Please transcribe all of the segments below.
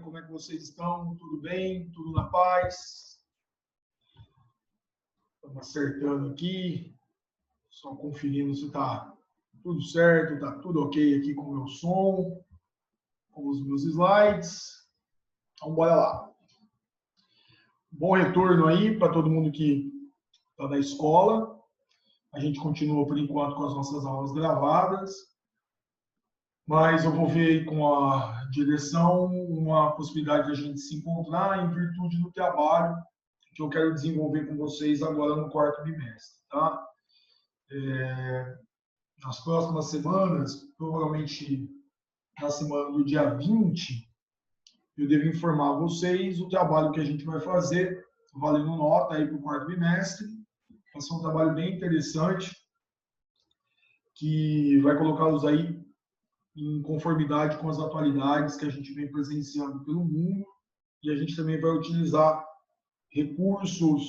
Como é que vocês estão? Tudo bem? Tudo na paz? Estamos acertando aqui, só conferindo se está tudo certo, está tudo ok aqui com o meu som, com os meus slides. Então, bora lá. Bom retorno aí para todo mundo que está na escola. A gente continua, por enquanto, com as nossas aulas gravadas, mas eu vou ver aí com a direção uma possibilidade de a gente se encontrar em virtude do trabalho que eu quero desenvolver com vocês agora no quarto bimestre, tá? Nas próximas semanas, provavelmente na semana do dia 20, eu devo informar vocês o trabalho que a gente vai fazer, valendo nota aí para o quarto bimestre. Vai ser um trabalho bem interessante, que vai colocá-los aí em conformidade com as atualidades que a gente vem presenciando pelo mundo, e a gente também vai utilizar recursos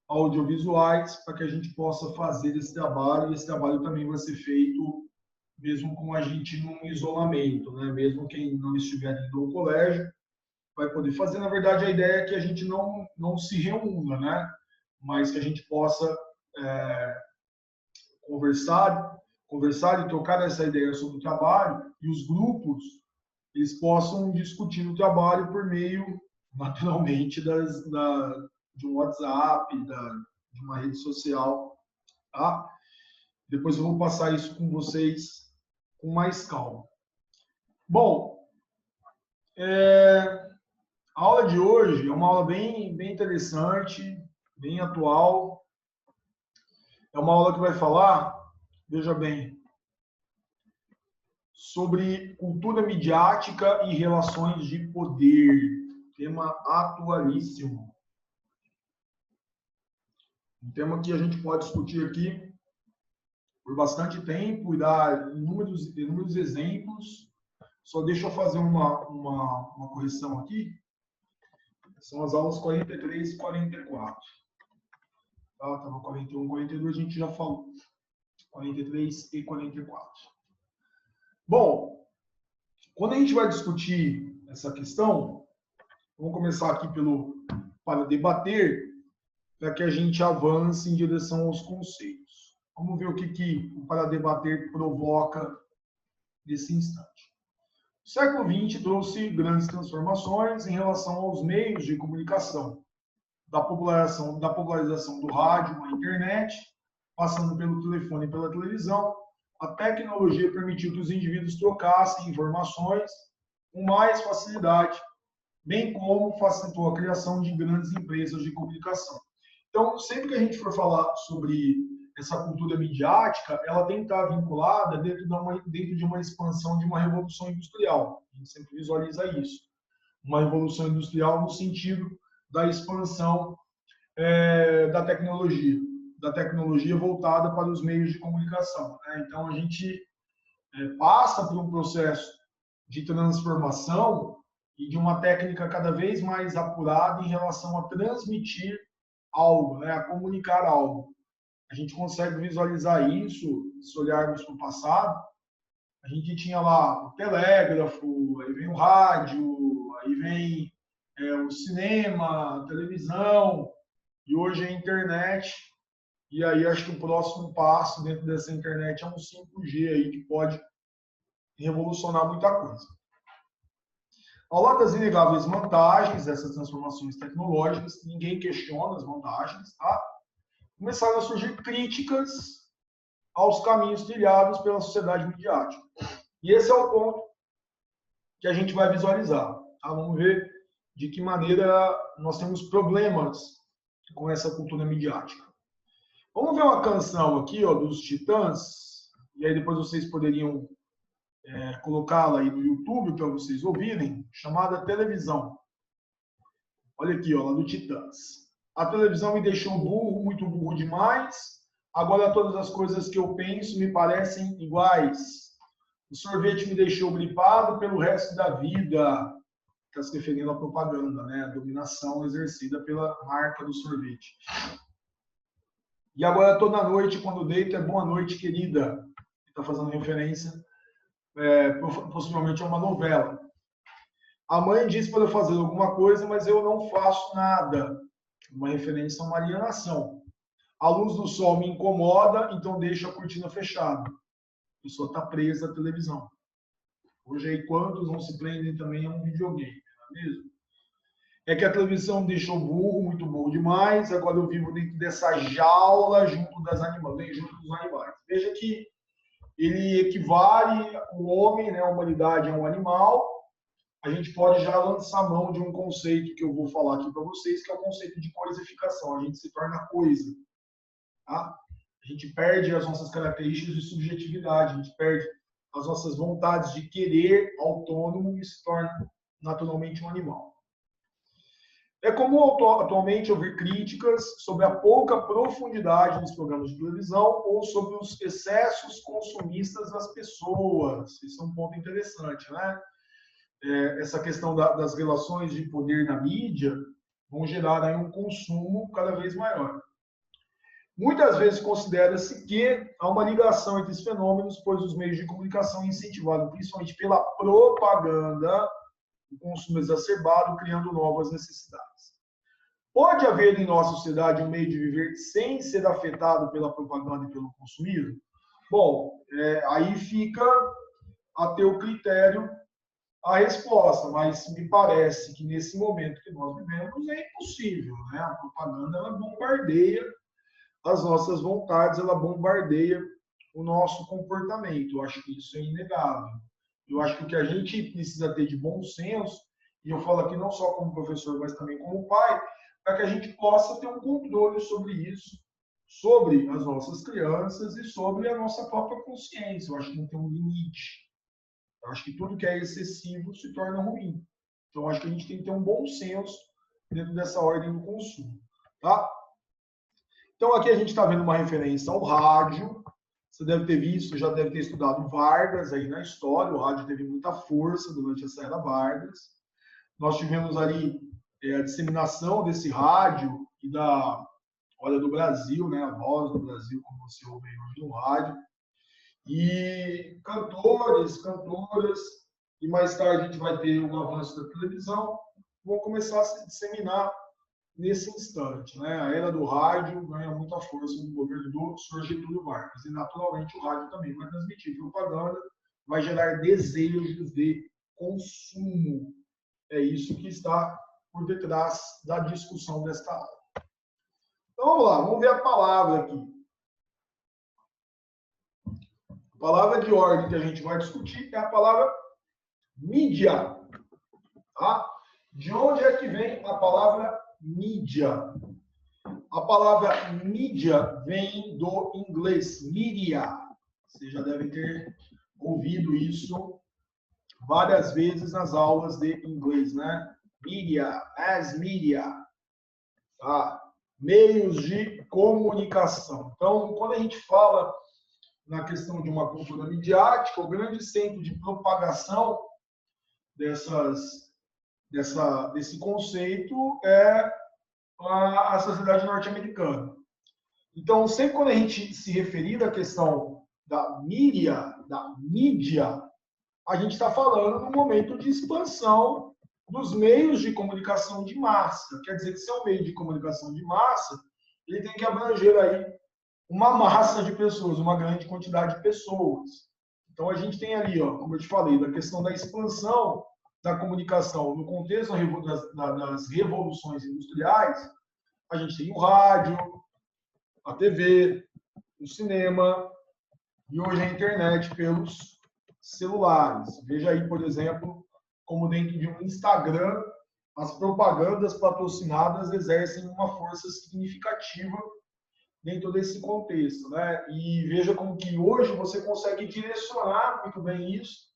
audiovisuais para que a gente possa fazer esse trabalho, e esse trabalho também vai ser feito mesmo com a gente num isolamento, né? Mesmo quem não estiver indo ao colégio vai poder fazer. Na verdade, a ideia é que a gente não se reúna, né? Mas que a gente possa conversar e trocar essa ideia sobre o trabalho, e os grupos eles possam discutir o trabalho por meio, naturalmente, de um WhatsApp, de uma rede social, tá? Depois eu vou passar isso com vocês com mais calma. Bom, a aula de hoje é uma aula bem interessante, bem atual. É uma aula que vai falar, veja bem, sobre cultura midiática e relações de poder. Tema atualíssimo. Um tema que a gente pode discutir aqui por bastante tempo e dar inúmeros exemplos. Só deixa eu fazer uma correção aqui. São as aulas 43 e 44. Tá? Estava 41, 42, a gente já falou. 43 e 44. Bom, quando a gente vai discutir essa questão, vamos começar aqui para debater, para que a gente avance em direção aos conceitos. Vamos ver o que o para debater provoca nesse instante. O século XX trouxe grandes transformações em relação aos meios de comunicação, da popularização do rádio à internet, passando pelo telefone e pela televisão. A tecnologia permitiu que os indivíduos trocassem informações com mais facilidade, bem como facilitou a criação de grandes empresas de comunicação. Então, sempre que a gente for falar sobre essa cultura midiática, ela tem que estar vinculada dentro de uma expansão de uma revolução industrial. A gente sempre visualiza isso. Uma revolução industrial no sentido da expansão da tecnologia voltada para os meios de comunicação. Né? Então, a gente passa por um processo de transformação e de uma técnica cada vez mais apurada em relação a transmitir algo, né? A comunicar algo. A gente consegue visualizar isso se olharmos para o passado. A gente tinha lá o telégrafo, aí vem o rádio, aí vem o cinema, a televisão, e hoje é a internet. E aí acho que o próximo passo dentro dessa internet é um 5G aí, que pode revolucionar muita coisa. Ao lado das inegáveis vantagens dessas transformações tecnológicas, ninguém questiona as vantagens, tá? Começaram a surgir críticas aos caminhos trilhados pela sociedade midiática. E esse é o ponto que a gente vai visualizar. Tá? Vamos ver de que maneira nós temos problemas com essa cultura midiática. Vamos ver uma canção aqui, ó, dos Titãs, e aí depois vocês poderiam colocá-la aí no YouTube para vocês ouvirem, chamada Televisão. Olha aqui, ó, lá do Titãs. A televisão me deixou burro, muito burro demais. Agora todas as coisas que eu penso me parecem iguais. O sorvete me deixou gripado pelo resto da vida. Está se referindo à propaganda, né? A dominação exercida pela marca do sorvete. E agora toda noite, quando deito, é boa noite, querida. Está fazendo referência, possivelmente, a uma novela. A mãe diz para eu fazer alguma coisa, mas eu não faço nada. Uma referência a uma alienação. A luz do sol me incomoda, então deixa a cortina fechada. A pessoa está presa à televisão. Hoje aí, quantos não se prendem também a um videogame, não é mesmo? É que a televisão deixou burro, muito burro demais. Agora eu vivo dentro dessa jaula junto dos animais. Veja que ele equivale o homem, né, a humanidade a um animal. A gente pode já lançar mão de um conceito que eu vou falar aqui para vocês, que é o conceito de coisificação. A gente se torna coisa. Tá? A gente perde as nossas características de subjetividade, a gente perde as nossas vontades de querer autônomo e se torna naturalmente um animal. É comum atualmente ouvir críticas sobre a pouca profundidade dos programas de televisão ou sobre os excessos consumistas das pessoas. Isso é um ponto interessante, né? Essa questão das relações de poder na mídia vão gerar aí um consumo cada vez maior. Muitas vezes considera-se que há uma ligação entre esses fenômenos, pois os meios de comunicação incentivados principalmente pela propaganda, o consumo exacerbado, criando novas necessidades. Pode haver em nossa sociedade um meio de viver sem ser afetado pela propaganda e pelo consumismo? Bom, aí fica a teu critério a resposta, mas me parece que nesse momento que nós vivemos é impossível, né? A propaganda ela bombardeia as nossas vontades, ela bombardeia o nosso comportamento. Eu acho que isso é inegável. Eu acho que o que a gente precisa ter de bom senso, e eu falo aqui não só como professor, mas também como pai, para que a gente possa ter um controle sobre isso, sobre as nossas crianças e sobre a nossa própria consciência. Eu acho que não tem um limite. Eu acho que tudo que é excessivo se torna ruim. Então, eu acho que a gente tem que ter um bom senso dentro dessa ordem do consumo. Tá? Então, aqui a gente está vendo uma referência ao rádio. Você deve ter visto, já deve ter estudado Vargas aí na história. O rádio teve muita força durante a Era Vargas. Nós tivemos ali a disseminação desse rádio e da Hora do Brasil, né? A Voz do Brasil, como você ouve hoje no rádio. E cantores, cantoras, e mais tarde a gente vai ter um avanço da televisão, vão começar a se disseminar nesse instante. Né? A era do rádio ganha muita força no governo do Sr. Getúlio Vargas. E, naturalmente, o rádio também vai transmitir propaganda, vai gerar desejos de consumo. É isso que está por detrás da discussão desta aula. Então, vamos lá, vamos ver a palavra aqui. A palavra de ordem que a gente vai discutir é a palavra mídia. Tá? De onde é que vem a palavra mídia? A palavra mídia vem do inglês media. Vocês já devem ter ouvido isso várias vezes nas aulas de inglês, né? Media, as media. Tá? Meios de comunicação. Então, quando a gente fala na questão de uma cultura midiática, o grande centro de propagação desse conceito é a sociedade norte-americana. Então, sempre quando a gente se referir à questão da mídia, a gente está falando no momento de expansão dos meios de comunicação de massa. Quer dizer que se é um meio de comunicação de massa, ele tem que abranger aí uma massa de pessoas, uma grande quantidade de pessoas. Então, a gente tem ali, ó, como eu te falei, da questão da expansão da comunicação no contexto das revoluções industriais, a gente tem o rádio, a TV, o cinema e hoje a internet pelos celulares. Veja aí, por exemplo, como dentro de um Instagram, as propagandas patrocinadas exercem uma força significativa dentro desse contexto, né? E veja como que hoje você consegue direcionar muito bem isso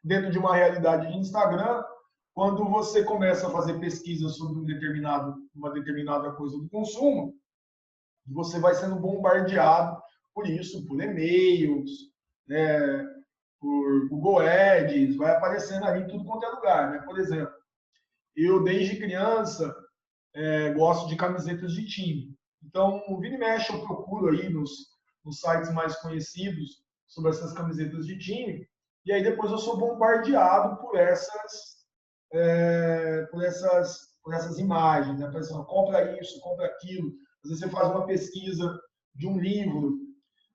dentro de uma realidade de Instagram, quando você começa a fazer pesquisa sobre uma determinada coisa do consumo, você vai sendo bombardeado por isso, por e-mails, né, por Google Ads, vai aparecendo ali em tudo quanto é lugar, né? Por exemplo, eu desde criança gosto de camisetas de time. Então, vira e mexe, eu procuro aí nos sites mais conhecidos sobre essas camisetas de time, e aí depois eu sou bombardeado por essas por essas imagens, né? Pensando, compra isso, compra aquilo. Às vezes você faz uma pesquisa de um livro,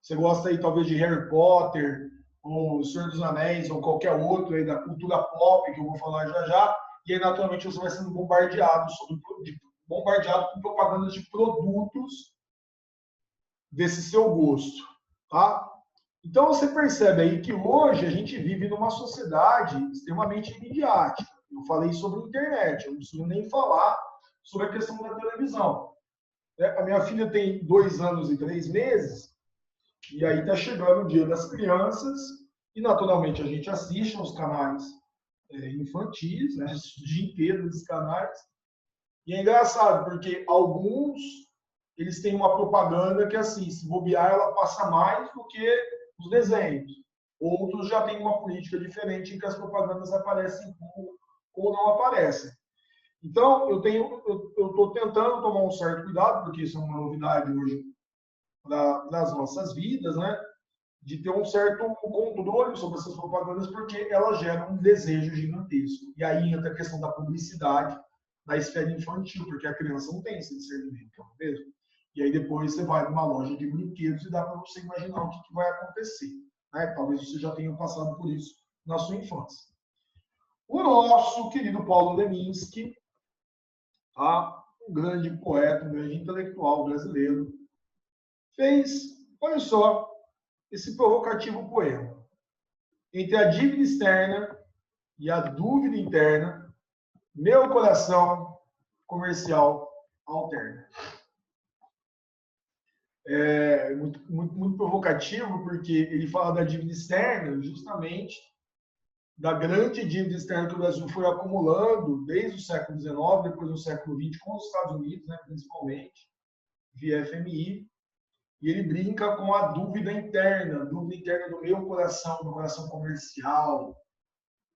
você gosta aí talvez de Harry Potter, ou Senhor dos Anéis, ou qualquer outro aí da cultura pop, que eu vou falar já já, e aí naturalmente você vai sendo bombardeado com propagandas de produtos desse seu gosto, tá? Então você percebe aí que hoje a gente vive numa sociedade extremamente midiática. Eu falei sobre a internet, eu não preciso nem falar sobre a questão da televisão. A minha filha tem 2 anos e 3 meses, e aí está chegando o Dia das Crianças, e naturalmente a gente assiste aos canais infantis, né, o dia inteiro dos canais. E é engraçado, porque alguns eles têm uma propaganda que, assim, se bobear, ela passa mais do que os desenhos. Outros já têm uma política diferente em que as propagandas aparecem ou não aparecem. Então, eu estou tentando tomar um certo cuidado, porque isso é uma novidade hoje das nossas vidas, né? De ter um certo controle sobre essas propagandas, porque elas geram um desejo gigantesco. E aí entra a questão da publicidade na esfera infantil, porque a criança não tem esse discernimento, não é mesmo? E aí depois você vai numa loja de brinquedos e dá para você imaginar o que vai acontecer. Né? Talvez você já tenha passado por isso na sua infância. O nosso querido Paulo Leminski, tá? Um grande poeta, um grande intelectual brasileiro, fez, olha só, esse provocativo poema. Entre a dívida externa e a dúvida interna, meu coração comercial alterna. É muito provocativo, porque ele fala da dívida externa, justamente da grande dívida externa que o Brasil foi acumulando desde o século XIX, depois do século XX, com os Estados Unidos, né, principalmente, via FMI. E ele brinca com a dúvida interna do meu coração comercial,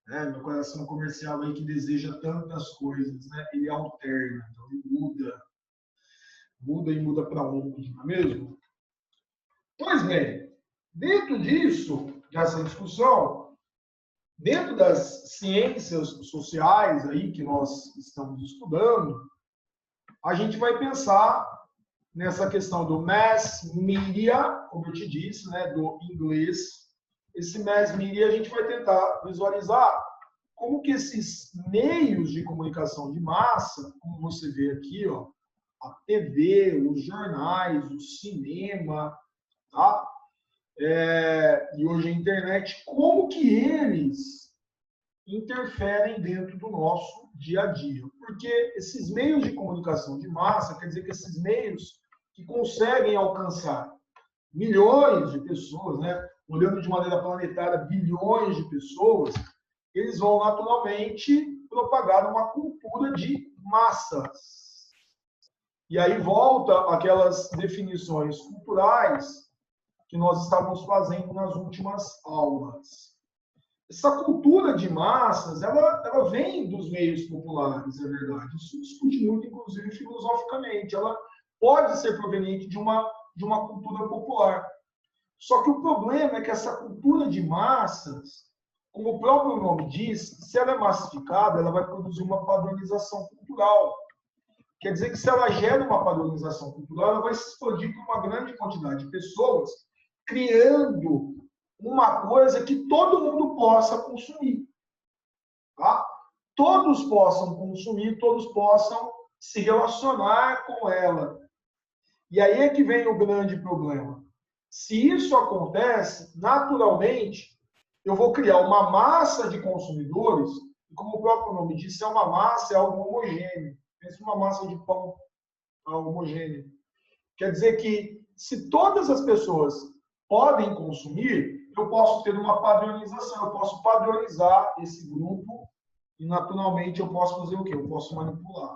né? Meu coração comercial aí que deseja tantas coisas, né? Ele alterna, então ele muda para onde, não é mesmo? Pois bem, dentro disso, dessa discussão, dentro das ciências sociais aí que nós estamos estudando, a gente vai pensar nessa questão do mass media, como eu te disse, né, do inglês. Esse mass media a gente vai tentar visualizar como que esses meios de comunicação de massa, como você vê aqui, ó, a TV, os jornais, o cinema, tá? E hoje a internet, como que eles interferem dentro do nosso dia a dia. Porque esses meios de comunicação de massa, quer dizer que esses meios que conseguem alcançar milhões de pessoas, né? Olhando de maneira planetária, bilhões de pessoas, eles vão naturalmente propagar uma cultura de massas. E aí volta aquelas definições culturais que nós estávamos fazendo nas últimas aulas. Essa cultura de massas, ela vem dos meios populares, é verdade. Isso discute muito, inclusive, filosoficamente. Ela pode ser proveniente de uma cultura popular. Só que o problema é que essa cultura de massas, como o próprio nome diz, se ela é massificada, ela vai produzir uma padronização cultural. Quer dizer que se ela gera uma padronização cultural, ela vai se explodir para uma grande quantidade de pessoas, criando uma coisa que todo mundo possa consumir. Tá? Todos possam consumir, todos possam se relacionar com ela. E aí é que vem o grande problema. Se isso acontece, naturalmente, eu vou criar uma massa de consumidores, e como o próprio nome diz, é uma massa, é algo homogêneo. Pensa uma massa de pão homogênea. Quer dizer que, se todas as pessoas podem consumir, eu posso ter uma padronização, eu posso padronizar esse grupo e, naturalmente, eu posso fazer o quê? Eu posso manipular.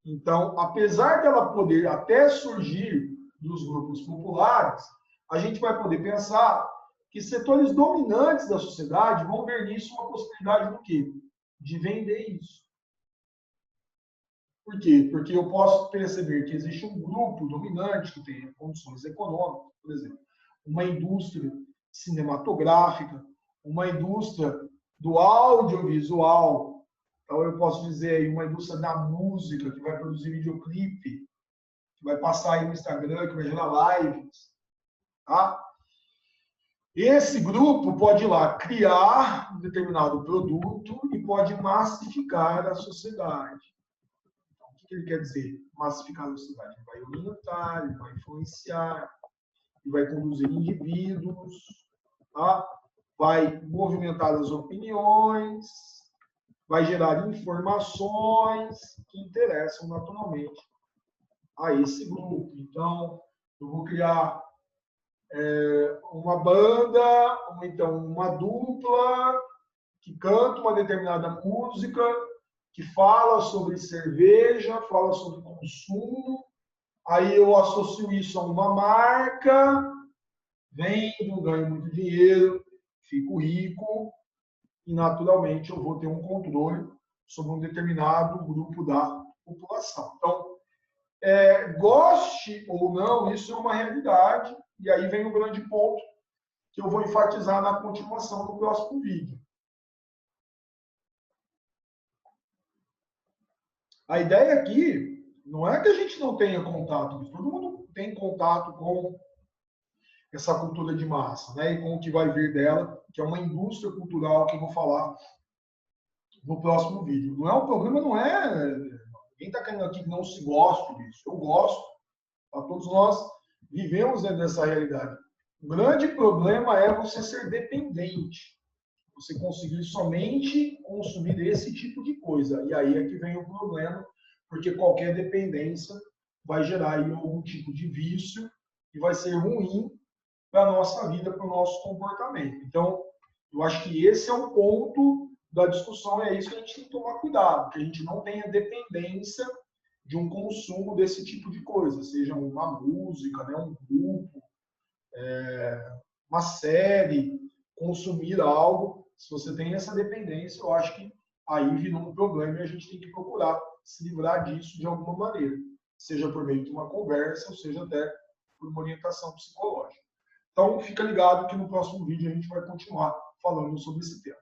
Então, apesar dela poder até surgir dos grupos populares, a gente vai poder pensar que setores dominantes da sociedade vão ver nisso uma possibilidade do quê? De vender isso. Por quê? Porque eu posso perceber que existe um grupo dominante que tem condições econômicas, por exemplo, uma indústria cinematográfica, uma indústria do audiovisual. Então, eu posso dizer aí, uma indústria da música, que vai produzir videoclipe, que vai passar aí no Instagram, que vai gerar lives. Tá? Esse grupo pode ir lá criar um determinado produto e pode massificar a sociedade. Então, o que ele quer dizer? Massificar a sociedade. Ele vai orientar, ele vai influenciar, ele vai conduzir indivíduos, tá? Vai movimentar as opiniões, vai gerar informações que interessam naturalmente a esse grupo. Então, eu vou criar uma banda, ou então uma dupla que canta uma determinada música, que fala sobre cerveja, fala sobre consumo, aí eu associo isso a uma marca, vendo, ganho muito dinheiro, fico rico, e naturalmente eu vou ter um controle sobre um determinado grupo da população. Então, goste ou não, isso é uma realidade, e aí vem o grande ponto que eu vou enfatizar na continuação do próximo vídeo. A ideia aqui não é que a gente não tenha contato, todo mundo tem contato com essa cultura de massa, né? E com o que vai vir dela, que é uma indústria cultural que eu vou falar no próximo vídeo. Não é um problema, não é. Ninguém está querendo aqui que não se goste disso. Eu gosto. Todos nós vivemos dentro dessa realidade. O grande problema é você ser dependente. Você conseguir somente consumir esse tipo de coisa. E aí é que vem o problema, porque qualquer dependência vai gerar aí algum tipo de vício e vai ser ruim para a nossa vida, para o nosso comportamento. Então, eu acho que esse é o ponto da discussão, é isso que a gente tem que tomar cuidado, que a gente não tenha dependência de um consumo desse tipo de coisa, seja uma música, né, um grupo, uma série, consumir algo. Se você tem essa dependência, eu acho que aí vira um problema e a gente tem que procurar se livrar disso de alguma maneira, seja por meio de uma conversa, ou seja até por uma orientação psicológica. Então, fica ligado que no próximo vídeo a gente vai continuar falando sobre esse tema.